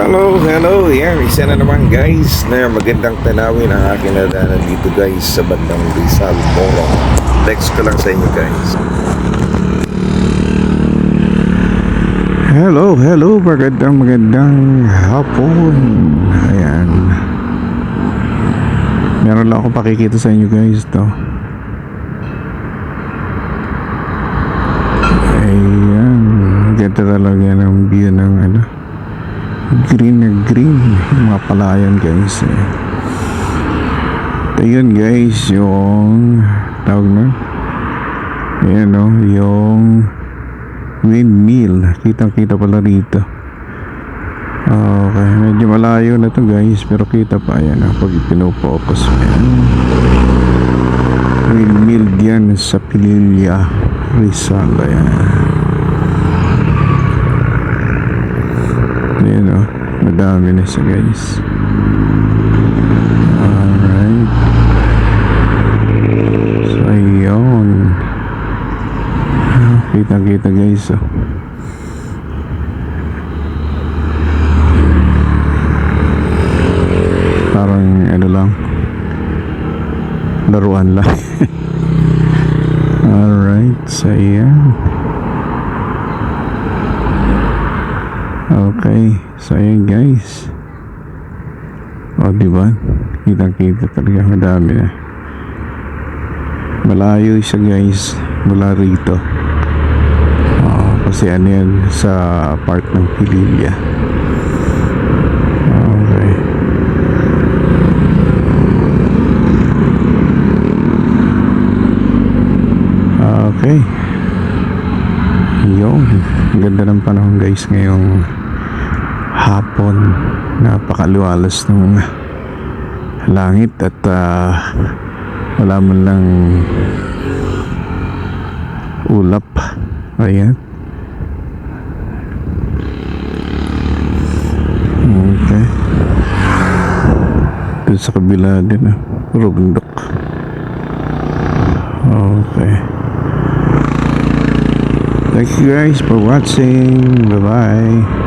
Hello, hello. Yan, isa na naman guys na magandang tanawin ang aking nadaanan dito guys sa bandang Rizal, Morong. Text ko lang sa inyo guys. Hello, magandang hapon. Ayan. Meron lang ako pakikita sa inyo guys to. Ayan, ganda talaga ng view ng green na green yung mga palayan guys ayun guys yung tawag na ayan yung windmill, kitang kita pala rito. Okay, medyo malayo na to guys pero kita pa. Ayan pag pinofocus windmill diyan sa Pililla, Rizal. Ayan madami na siya guys. Alright, so ayun, kita guys. Parang lang, laruan lang. Alright, so ayan. Okay, so ayan guys. Diba? Kita talaga, madami na. Malayo siya guys mula rito. Kasi yan sa part ng Pililla. Okay. Okay. Yung ganda ng panahon guys ngayong hapon. Napakaluwalas ng langit at wala man lang ulap. Ayan. Okay. Doon sa kabila din puro bundok. Okay. Thank you guys for watching. Bye bye.